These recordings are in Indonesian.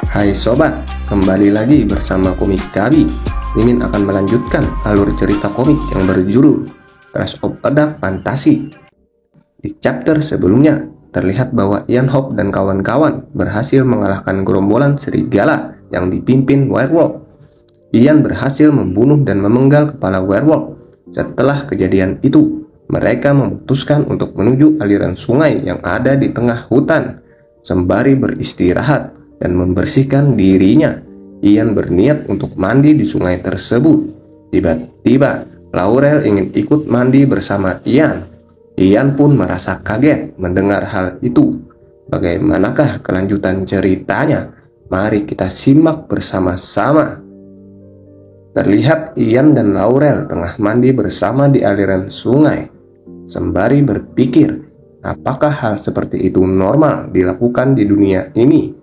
Hai sobat, kembali lagi bersama Komik Gabi. Mimin akan melanjutkan alur cerita komik yang berjudul Clash of the Dark Fantasy. Di chapter sebelumnya, terlihat bahwa Ian Hope dan kawan-kawan berhasil mengalahkan gerombolan serigala yang dipimpin werewolf. Ian berhasil membunuh dan memenggal kepala werewolf. Setelah kejadian itu, mereka memutuskan untuk menuju aliran sungai yang ada di tengah hutan. Sembari beristirahat dan membersihkan dirinya, Ian berniat untuk mandi di sungai tersebut. Tiba-tiba, Laurel ingin ikut mandi bersama Ian. Ian pun merasa kaget mendengar hal itu. Bagaimanakah kelanjutan ceritanya? Mari kita simak bersama-sama. Terlihat Ian dan Laurel tengah mandi bersama di aliran sungai. Sembari berpikir, apakah hal seperti itu normal dilakukan di dunia ini?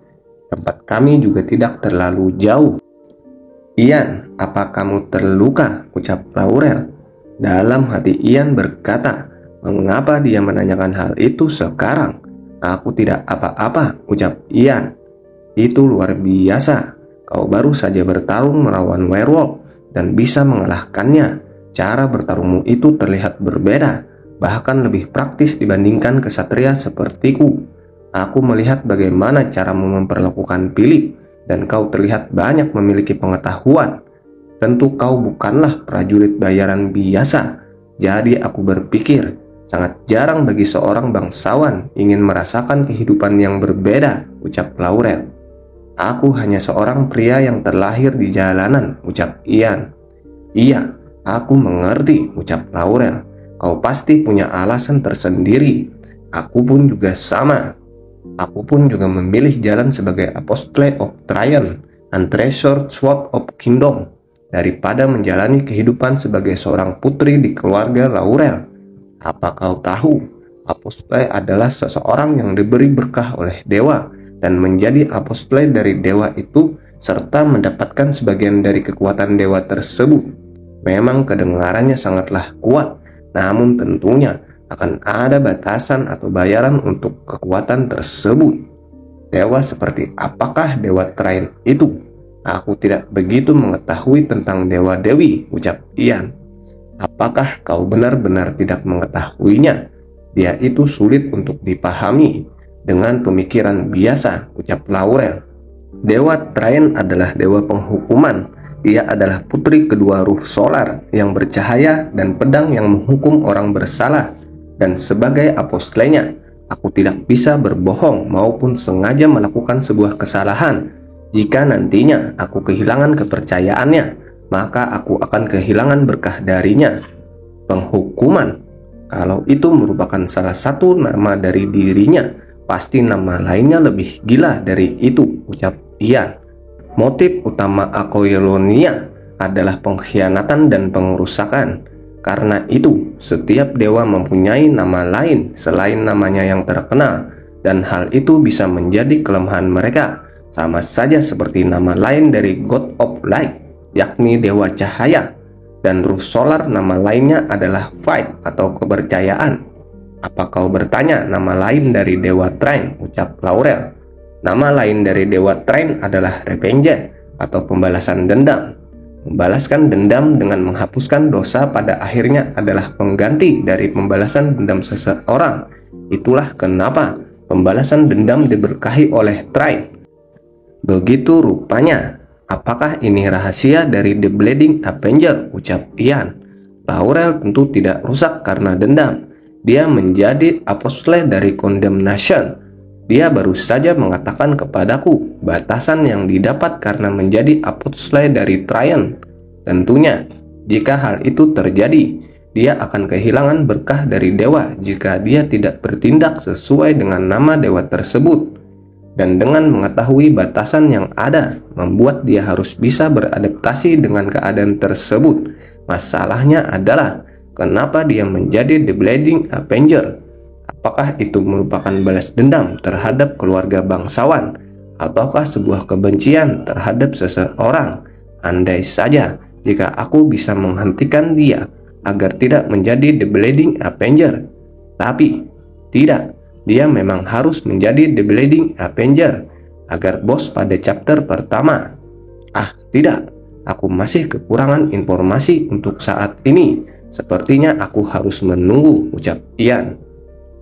Tempat kami juga tidak terlalu jauh. Ian, apa kamu terluka? Ucap Laurel. Dalam hati Ian berkata, mengapa dia menanyakan hal itu sekarang? Aku tidak apa-apa, ucap Ian. Itu luar biasa. Kau baru saja bertarung melawan werewolf dan bisa mengalahkannya. Cara bertarungmu itu terlihat berbeda, bahkan lebih praktis dibandingkan kesatria sepertiku. Aku melihat bagaimana caramu memperlakukan Philip, dan kau terlihat banyak memiliki pengetahuan. Tentu kau bukanlah prajurit bayaran biasa. Jadi aku berpikir, sangat jarang bagi seorang bangsawan ingin merasakan kehidupan yang berbeda, ucap Laurel. Aku hanya seorang pria yang terlahir di jalanan, ucap Ian. Iya, aku mengerti, ucap Laurel. Kau pasti punya alasan tersendiri. Aku pun juga sama. Aku pun juga memilih jalan sebagai Apostle of Tryon and Treasured Sword of Kingdom daripada menjalani kehidupan sebagai seorang putri di keluarga Laurel. Apa kau tahu, Apostle adalah seseorang yang diberi berkah oleh dewa dan menjadi apostle dari dewa itu serta mendapatkan sebagian dari kekuatan dewa tersebut. Memang kedengarannya sangatlah kuat, namun tentunya akan ada batasan atau bayaran untuk kekuatan tersebut. Dewa seperti apakah dewa Tryon itu? Aku tidak begitu mengetahui tentang dewa-dewi, ucap Ian. Apakah kau benar-benar tidak mengetahuinya? Dia itu sulit untuk dipahami dengan pemikiran biasa, ucap Laurel. Dewa Tryon adalah dewa penghukuman. Ia adalah putri kedua ruh solar yang bercahaya dan pedang yang menghukum orang bersalah. Dan sebagai apostlenya, aku tidak bisa berbohong maupun sengaja melakukan sebuah kesalahan. Jika nantinya aku kehilangan kepercayaannya, maka aku akan kehilangan berkah darinya. Penghukuman, kalau itu merupakan salah satu nama dari dirinya, pasti nama lainnya lebih gila dari itu, ucap Ian. Motif utama Akoyolonia adalah pengkhianatan dan pengerusakan. Karena itu, setiap dewa mempunyai nama lain selain namanya yang terkenal, dan hal itu bisa menjadi kelemahan mereka, sama saja seperti nama lain dari God of Light, yakni dewa cahaya, dan ruh solar nama lainnya adalah Fight atau kepercayaan. Apa kau bertanya nama lain dari dewa Tryon? Ucap Laurel. Nama lain dari dewa Tryon adalah Revenge atau pembalasan dendam. Membalaskan dendam dengan menghapuskan dosa pada akhirnya adalah pengganti dari pembalasan dendam seseorang. Itulah kenapa pembalasan dendam diberkahi oleh Tryon. Begitu rupanya. Apakah ini rahasia dari The Bleeding Avenger? Ucap Ian. Laurel tentu tidak rusak karena dendam. Dia menjadi apostle dari condemnation. Dia baru saja mengatakan kepadaku batasan yang didapat karena menjadi apostle dari Tryon. Tentunya, jika hal itu terjadi, dia akan kehilangan berkah dari dewa jika dia tidak bertindak sesuai dengan nama dewa tersebut. Dan dengan mengetahui batasan yang ada, membuat dia harus bisa beradaptasi dengan keadaan tersebut. Masalahnya adalah, kenapa dia menjadi The Bleeding Avenger? Apakah itu merupakan balas dendam terhadap keluarga bangsawan? Ataukah sebuah kebencian terhadap seseorang? Andai saja jika aku bisa menghentikan dia agar tidak menjadi The Bleeding Avenger. Tapi tidak, dia memang harus menjadi The Bleeding Avenger. agar bos pada chapter pertama. Ah, tidak. Aku masih kekurangan informasi untuk saat ini. Sepertinya aku harus menunggu, ucap Ian.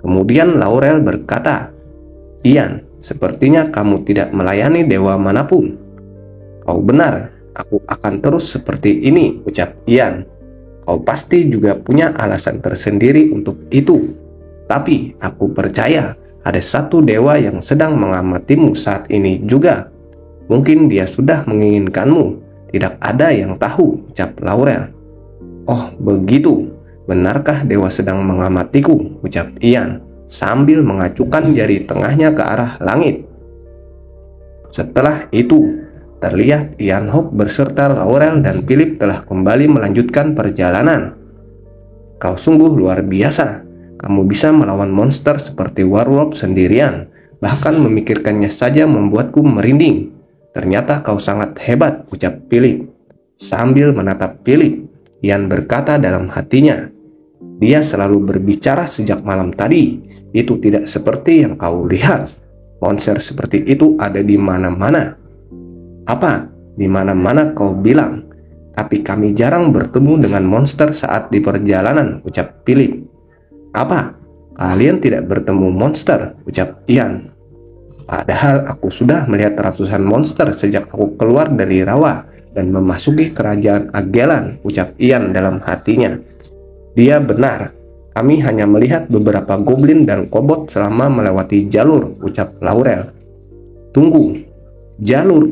Kemudian Laurel berkata, Ian, sepertinya kamu tidak melayani dewa manapun. Kau benar, aku akan terus seperti ini, ucap Ian. Kau pasti juga punya alasan tersendiri untuk itu. Tapi aku percaya ada satu dewa yang sedang mengamatimu saat ini juga. Mungkin dia sudah menginginkanmu. Tidak ada yang tahu, ucap Laurel. Oh, begitu. Benarkah dewa sedang mengamatiku, ucap Ian, sambil mengacukan jari tengahnya ke arah langit. Setelah itu, terlihat Ian Hope beserta Laurel dan Philip telah kembali melanjutkan perjalanan. Kau sungguh luar biasa. Kamu bisa melawan monster seperti werewolf sendirian. Bahkan memikirkannya saja membuatku merinding. Ternyata kau sangat hebat, ucap Philip. Sambil menatap Philip, Ian berkata dalam hatinya, dia selalu berbicara sejak malam tadi. Itu tidak seperti yang kau lihat. Monster seperti itu ada di mana-mana. Apa? Di mana-mana kau bilang? Tapi kami jarang bertemu dengan monster saat di perjalanan, ucap Philip. Apa? Kalian tidak bertemu monster, ucap Ian. Padahal aku sudah melihat ratusan monster sejak aku keluar dari rawa dan memasuki kerajaan Agelan, ucap Ian dalam hatinya. Dia benar, kami hanya melihat beberapa goblin dan kobold selama melewati jalur, ucap Laurel. Tunggu, jalur?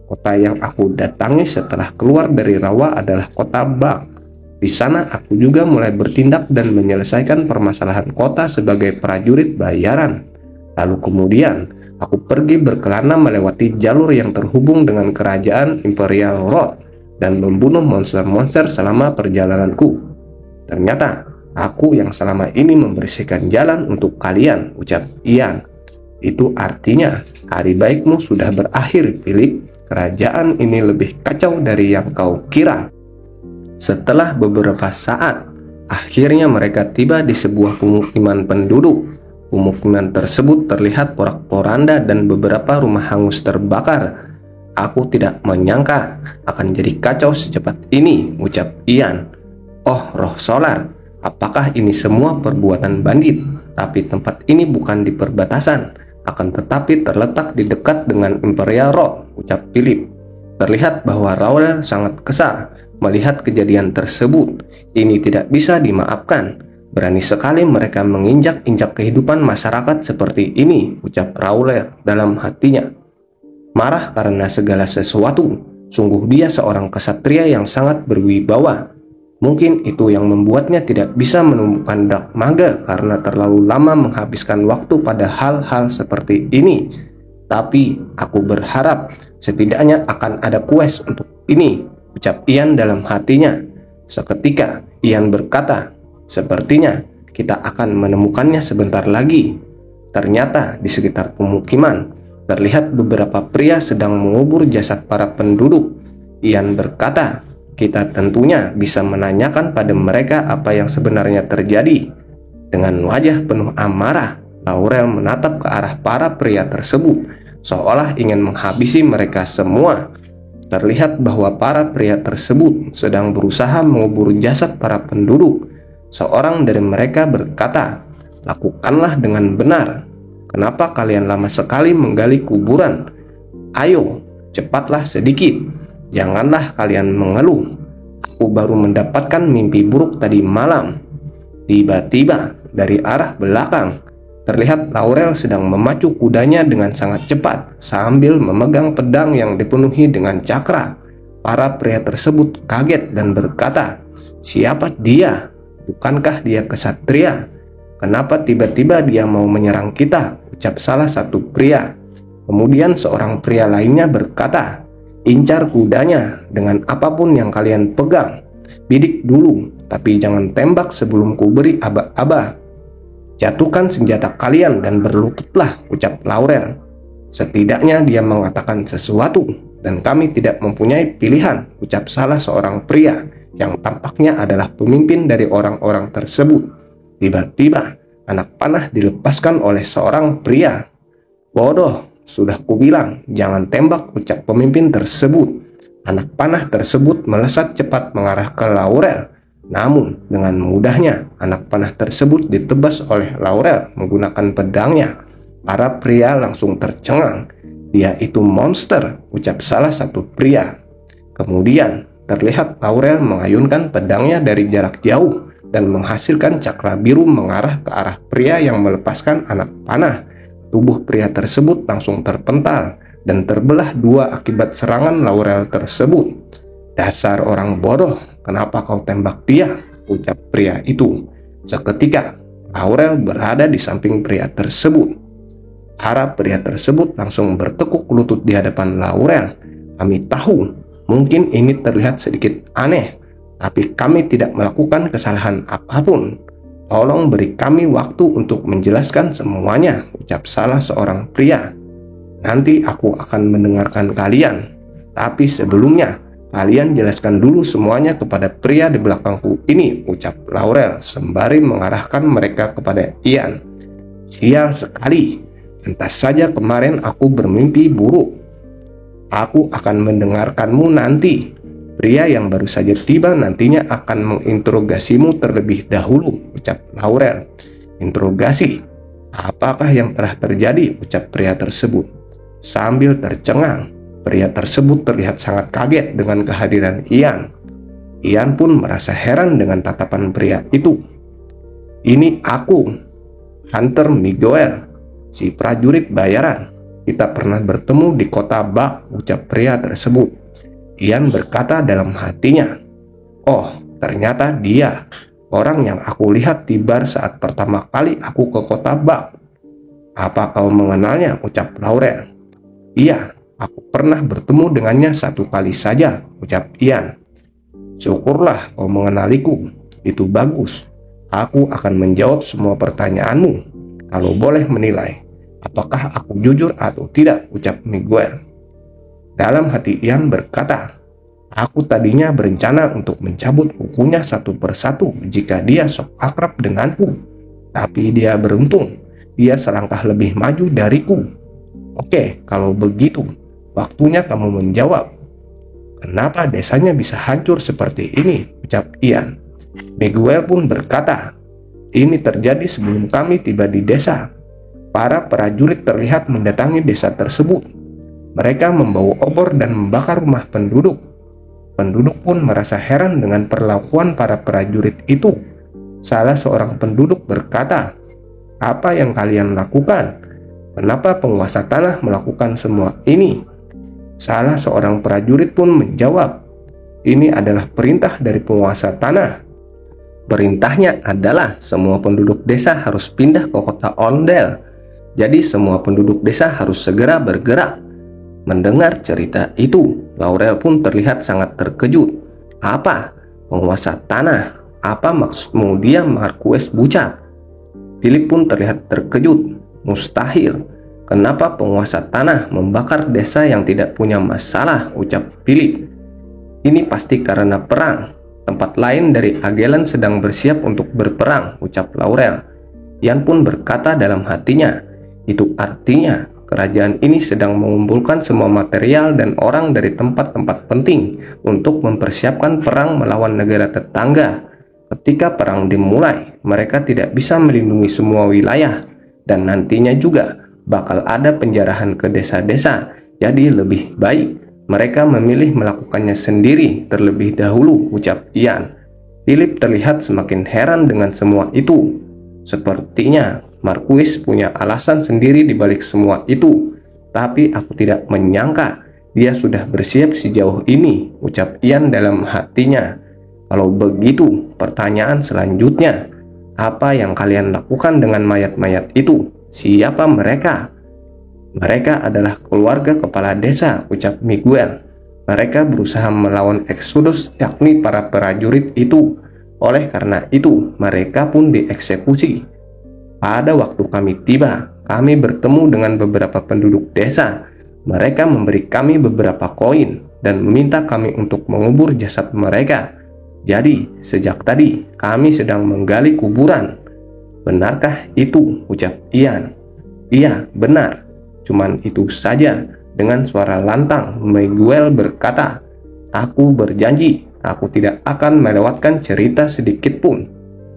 Kota yang aku datangi setelah keluar dari rawa adalah kota Bang. Di sana aku juga mulai bertindak dan menyelesaikan permasalahan kota sebagai prajurit bayaran. Lalu kemudian aku pergi berkelana melewati jalur yang terhubung dengan kerajaan Imperial Road dan membunuh monster-monster selama perjalananku. Ternyata aku yang selama ini membersihkan jalan untuk kalian, ucap Ian. Itu artinya hari baikmu sudah berakhir, Philip. Kerajaan ini lebih kacau dari yang kau kira. Setelah beberapa saat, akhirnya mereka tiba di sebuah pemukiman penduduk. Pemukiman tersebut terlihat porak-poranda dan beberapa rumah hangus terbakar. Aku tidak menyangka akan jadi kacau secepat ini, ucap Ian. Oh, roh solar, apakah ini semua perbuatan bandit? Tapi tempat ini bukan di perbatasan, akan tetapi terletak di dekat dengan Imperial Road, ucap Philip. Terlihat bahwa Laurel sangat kesal melihat kejadian tersebut. Ini tidak bisa dimaafkan. Berani sekali mereka menginjak-injak kehidupan masyarakat seperti ini, ucap Laurel dalam hatinya. Marah karena segala sesuatu. Sungguh dia seorang kesatria yang sangat berwibawa. Mungkin itu yang membuatnya tidak bisa menemukan Dark Maga karena terlalu lama menghabiskan waktu pada hal-hal seperti ini. Tapi aku berharap setidaknya akan ada quest untuk ini, ucap Ian dalam hatinya. Seketika Ian berkata, sepertinya kita akan menemukannya sebentar lagi. Ternyata di sekitar pemukiman terlihat beberapa pria sedang mengubur jasad para penduduk. Ian berkata, kita tentunya bisa menanyakan pada mereka apa yang sebenarnya terjadi. Dengan wajah penuh amarah, Laurel menatap ke arah para pria tersebut, seolah ingin menghabisi mereka semua. Terlihat bahwa para pria tersebut sedang berusaha mengubur jasad para penduduk. Seorang dari mereka berkata, lakukanlah dengan benar. Kenapa kalian lama sekali menggali kuburan? Ayo, cepatlah sedikit. Janganlah kalian mengeluh. Aku baru mendapatkan mimpi buruk tadi malam. Tiba-tiba dari arah belakang terlihat Laurel sedang memacu kudanya dengan sangat cepat sambil memegang pedang yang dipenuhi dengan cakra. Para pria tersebut kaget dan berkata, siapa dia? Bukankah dia kesatria? Kenapa tiba-tiba dia mau menyerang kita? Ucap salah satu pria. Kemudian seorang pria lainnya berkata, incar kudanya dengan apapun yang kalian pegang. Bidik dulu, tapi jangan tembak sebelum ku beri aba-aba. Jatuhkan senjata kalian dan berlututlah, ucap Laurel. Setidaknya dia mengatakan sesuatu, dan kami tidak mempunyai pilihan, ucap salah seorang pria yang tampaknya adalah pemimpin dari orang-orang tersebut. Tiba-tiba, anak panah dilepaskan oleh seorang pria. Bodoh, sudah kubilang, jangan tembak, ucap pemimpin tersebut. Anak panah tersebut melesat cepat mengarah ke Laurel. Namun, dengan mudahnya, anak panah tersebut ditebas oleh Laurel menggunakan pedangnya. Para pria langsung tercengang. Dia itu monster, ucap salah satu pria. Kemudian, terlihat Laurel mengayunkan pedangnya dari jarak jauh dan menghasilkan cakra biru mengarah ke arah pria yang melepaskan anak panah. Tubuh pria tersebut langsung terpental dan terbelah dua akibat serangan Laurel tersebut. Dasar orang bodoh, kenapa kau tembak dia? Ucap pria itu. Seketika, Laurel berada di samping pria tersebut. Para pria tersebut langsung bertekuk lutut di hadapan Laurel. Kami tahu, mungkin ini terlihat sedikit aneh, tapi kami tidak melakukan kesalahan apapun. Tolong beri kami waktu untuk menjelaskan semuanya, ucap salah seorang pria. Nanti aku akan mendengarkan kalian. Tapi sebelumnya, kalian jelaskan dulu semuanya kepada pria di belakangku ini, ucap Laurel sembari mengarahkan mereka kepada Ian. Sial sekali, pantas saja kemarin aku bermimpi buruk. Aku akan mendengarkanmu nanti. Pria yang baru saja tiba nantinya akan menginterogasimu terlebih dahulu, ucap Laurel. Interogasi? Apakah yang telah terjadi? Ucap pria tersebut. Sambil tercengang, pria tersebut terlihat sangat kaget dengan kehadiran Ian. Ian pun merasa heran dengan tatapan pria itu. Ini aku, Hunter Miguel, si prajurit bayaran. Kita pernah bertemu di kota Bak, ucap pria tersebut. Ian berkata dalam hatinya, oh, ternyata dia, orang yang aku lihat di bar saat pertama kali aku ke kota Bak. Apa kau mengenalnya? Ucap Laurel. Iya, aku pernah bertemu dengannya satu kali saja, ucap Ian. Syukurlah kau mengenaliku, itu bagus. Aku akan menjawab semua pertanyaanmu. Kalau boleh menilai, apakah aku jujur atau tidak, ucap Miguel. Dalam hati Ian berkata, aku tadinya berencana untuk mencabut kukunya satu persatu jika dia sok akrab denganku. Tapi dia beruntung, dia selangkah lebih maju dariku. Oke, kalau begitu, waktunya kamu menjawab. Kenapa desanya bisa hancur seperti ini? Ucap Ian. Miguel pun berkata, ini terjadi sebelum kami tiba di desa. Para prajurit terlihat mendatangi desa tersebut. Mereka membawa obor dan membakar rumah penduduk. Penduduk pun merasa heran dengan perlakuan para prajurit itu. Salah seorang penduduk berkata, apa yang kalian lakukan? Kenapa penguasa tanah melakukan semua ini? Salah seorang prajurit pun menjawab, ini adalah perintah dari penguasa tanah. Perintahnya adalah semua penduduk desa harus pindah ke kota Ondel. Jadi semua penduduk desa harus segera bergerak. Mendengar cerita itu, Laurel pun terlihat sangat terkejut. Apa? Penguasa tanah? Apa maksudmu dia, Marquess Bucat? Philip pun terlihat terkejut. Mustahil. Kenapa penguasa tanah membakar desa yang tidak punya masalah? Ucap Philip. Ini pasti karena perang. Tempat lain dari Agelan sedang bersiap untuk berperang, ucap Laurel. Ian pun berkata dalam hatinya, itu artinya kerajaan ini sedang mengumpulkan semua material dan orang dari tempat-tempat penting untuk mempersiapkan perang melawan negara tetangga. Ketika perang dimulai, mereka tidak bisa melindungi semua wilayah, dan nantinya juga bakal ada penjarahan ke desa-desa. Jadi lebih baik mereka memilih melakukannya sendiri terlebih dahulu, ucap Ian. Philip terlihat semakin heran dengan semua itu. Sepertinya Marquis punya alasan sendiri di balik semua itu, tapi aku tidak menyangka dia sudah bersiap sejauh ini, ucap Ian dalam hatinya. Kalau begitu, pertanyaan selanjutnya, apa yang kalian lakukan dengan mayat-mayat itu? Siapa mereka? Mereka adalah keluarga kepala desa, ucap Miguel. Mereka berusaha melawan Exodus, yakni para prajurit itu. Oleh karena itu, mereka pun dieksekusi. Pada waktu kami tiba, kami bertemu dengan beberapa penduduk desa. Mereka memberi kami beberapa koin dan meminta kami untuk mengubur jasad mereka. Jadi, sejak tadi kami sedang menggali kuburan. Benarkah itu? Ucap Ian. Iya, benar. cuman itu saja. Dengan suara lantang, Miguel berkata, "Aku berjanji, aku tidak akan melewatkan cerita sedikit pun."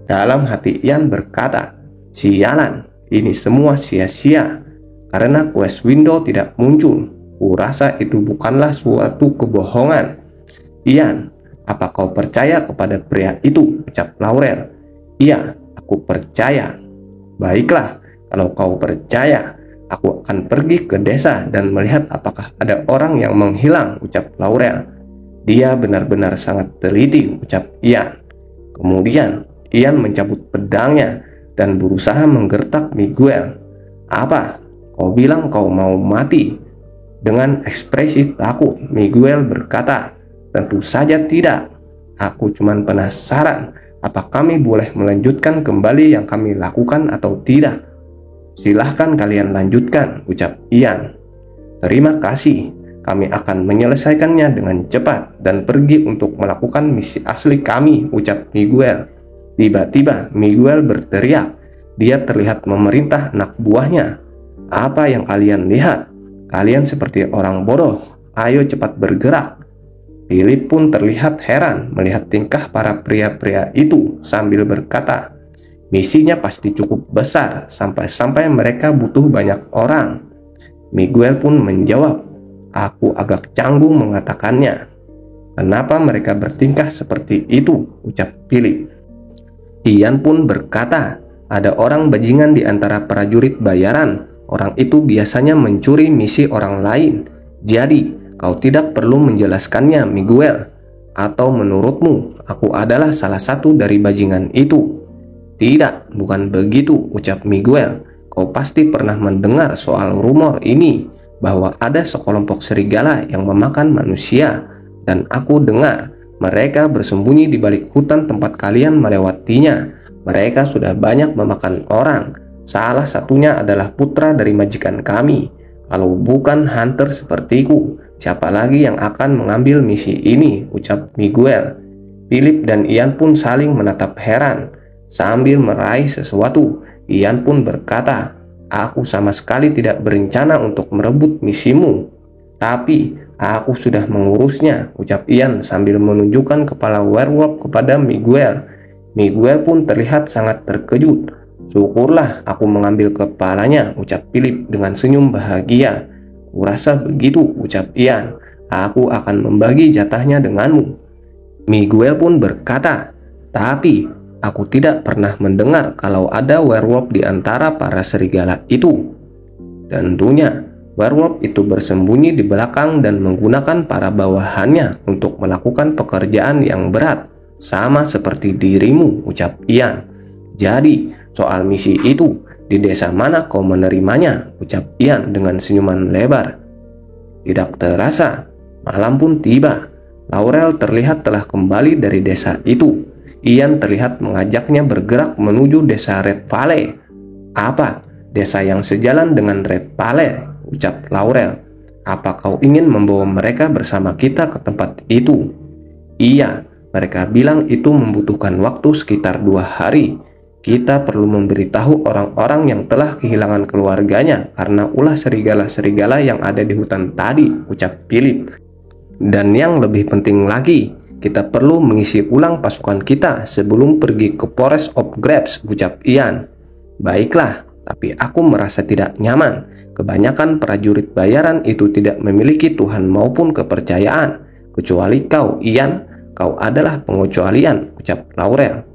Dalam hati Ian berkata, "Sialan, ini semua sia-sia. Karena quest window tidak muncul. Kurasa itu bukanlah suatu kebohongan." "Ian, apa kau percaya kepada pria itu?" ucap Laurel. "Iya, aku percaya." "Baiklah, kalau kau percaya, aku akan pergi ke desa dan melihat apakah ada orang yang menghilang," ucap Laurel. "Dia benar-benar sangat teliti," ucap Ian. Kemudian Ian mencabut pedangnya dan berusaha menggertak Miguel. "Apa? Kau bilang kau mau mati?" Dengan ekspresi takut, Miguel berkata, "Tentu saja tidak. Aku cuma penasaran, apa kami boleh melanjutkan kembali yang kami lakukan atau tidak?" "Silahkan kalian lanjutkan," ucap Ian. "Terima kasih. Kami akan menyelesaikannya dengan cepat dan pergi untuk melakukan misi asli kami," ucap Miguel. Tiba-tiba Miguel berteriak. Dia terlihat memerintah anak buahnya. "Apa yang kalian lihat? Kalian seperti orang bodoh. Ayo cepat bergerak." Philip pun terlihat heran melihat tingkah para pria-pria itu sambil berkata, "Misinya pasti cukup besar sampai-sampai mereka butuh banyak orang." Miguel pun menjawab, "Aku agak canggung mengatakannya." "Kenapa mereka bertingkah seperti itu?" ucap Philip. Ian pun berkata, "Ada orang bajingan di antara prajurit bayaran. Orang itu biasanya mencuri misi orang lain. Jadi, kau tidak perlu menjelaskannya, Miguel. Atau menurutmu, aku adalah salah satu dari bajingan itu?" "Tidak, bukan begitu," ucap Miguel. "Kau pasti pernah mendengar soal rumor ini, bahwa ada sekelompok serigala yang memakan manusia. Dan aku dengar mereka bersembunyi di balik hutan tempat kalian melewatinya. Mereka sudah banyak memakan orang. Salah satunya adalah putra dari majikan kami. Kalau bukan hunter sepertiku, siapa lagi yang akan mengambil misi ini?" ucap Miguel. Philip dan Ian pun saling menatap heran. Sambil meraih sesuatu, Ian pun berkata, "Aku sama sekali tidak berencana untuk merebut misimu. Tapi aku sudah mengurusnya," ucap Ian sambil menunjukkan kepala werewolf kepada Miguel. Miguel pun terlihat sangat terkejut. "Syukurlah aku mengambil kepalanya," ucap Philip dengan senyum bahagia. "Kurasa begitu," ucap Ian. "Aku akan membagi jatahnya denganmu." Miguel pun berkata, "Tapi aku tidak pernah mendengar kalau ada werewolf di antara para serigala itu." Tentunya, werewolf itu bersembunyi di belakang dan menggunakan para bawahannya untuk melakukan pekerjaan yang berat, sama seperti dirimu, ucap Ian. "Jadi, soal misi itu, di desa mana kau menerimanya?" ucap Ian dengan senyuman lebar. Tidak terasa, malam pun tiba. Laurel terlihat telah kembali dari desa itu. Ian terlihat mengajaknya bergerak menuju desa Red Valley. "Apa? Desa yang sejalan dengan Red Valley?" ucap Laurel. "Apa kau ingin membawa mereka bersama kita ke tempat itu?" "Iya, mereka bilang itu membutuhkan waktu sekitar 2 hari. Kita perlu memberitahu orang-orang yang telah kehilangan keluarganya karena ulah serigala-serigala yang ada di hutan tadi," ucap Philip. "Dan yang lebih penting lagi, kita perlu mengisi ulang pasukan kita sebelum pergi ke Forest of Grapes," ucap Ian. "Baiklah, tapi aku merasa tidak nyaman. Kebanyakan prajurit bayaran itu tidak memiliki Tuhan maupun kepercayaan. Kecuali kau, Ian, kau adalah pengecualian," ucap Laurel.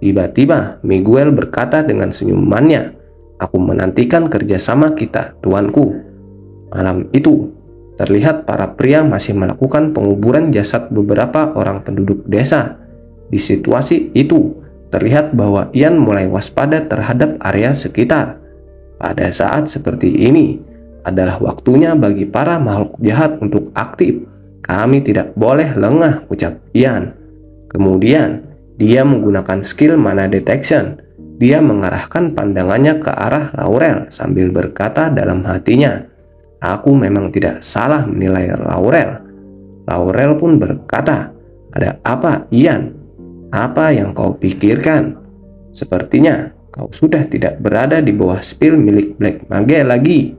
Tiba-tiba Miguel berkata dengan senyumannya, "Aku menantikan kerjasama kita, tuanku." Malam itu, terlihat para pria masih melakukan penguburan jasad beberapa orang penduduk desa. Di situasi itu, terlihat bahwa Ian mulai waspada terhadap area sekitar. Pada saat seperti ini, adalah waktunya bagi para makhluk jahat untuk aktif. "Kami tidak boleh lengah," ucap Ian. Kemudian, dia menggunakan skill mana detection. Dia mengarahkan pandangannya ke arah Laurel sambil berkata dalam hatinya, "Aku memang tidak salah menilai Laurel." Laurel pun berkata, "Ada apa, Ian? Apa yang kau pikirkan? Sepertinya kau sudah tidak berada di bawah spell milik Black Mage lagi."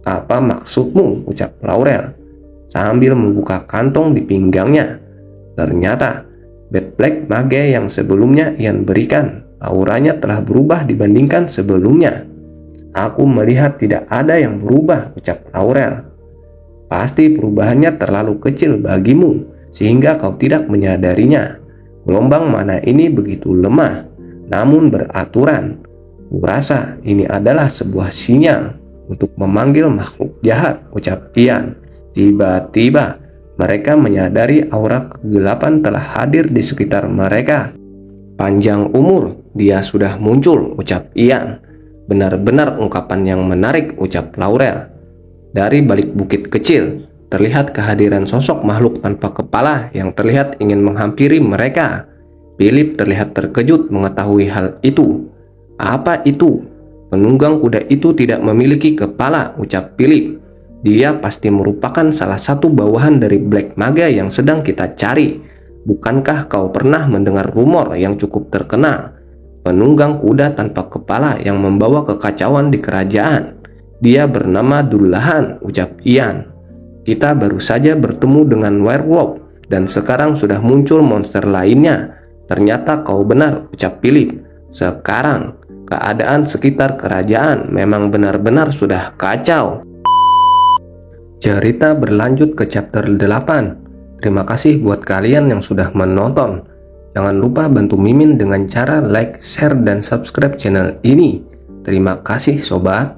Apa maksudmu? Ucap Laurel sambil membuka kantong di pinggangnya. Ternyata bed black mage yang sebelumnya Ian berikan, auranya telah berubah dibandingkan sebelumnya. Aku melihat tidak ada yang berubah, ucap Laurel. Pasti perubahannya terlalu kecil bagimu, sehingga kau tidak menyadarinya. Gelombang mana ini begitu lemah, namun beraturan. Kurasa ini adalah sebuah sinyal untuk memanggil makhluk jahat, ucap Ian. Tiba-tiba mereka menyadari aura kegelapan telah hadir di sekitar mereka. Panjang umur, dia sudah muncul, ucap Ian. Benar-benar ungkapan yang menarik, ucap Laurel. Dari balik bukit kecil, terlihat kehadiran sosok makhluk tanpa kepala yang terlihat ingin menghampiri mereka. Philip terlihat terkejut mengetahui hal itu. Apa itu? Penunggang kuda itu tidak memiliki kepala, ucap Philip. Dia pasti merupakan salah satu bawahan dari Black Mage yang sedang kita cari. Bukankah kau pernah mendengar rumor yang cukup terkenal? Penunggang kuda tanpa kepala yang membawa kekacauan di kerajaan. Dia bernama Dullahan, ucap Ian. Kita baru saja bertemu dengan werewolf dan sekarang sudah muncul monster lainnya. Ternyata kau benar, ucap Philip. Sekarang keadaan sekitar kerajaan memang benar-benar sudah kacau. Cerita berlanjut ke chapter 8. Terima kasih buat kalian yang sudah menonton. Jangan lupa bantu Mimin dengan cara like, share, dan subscribe channel ini. Terima kasih sobat.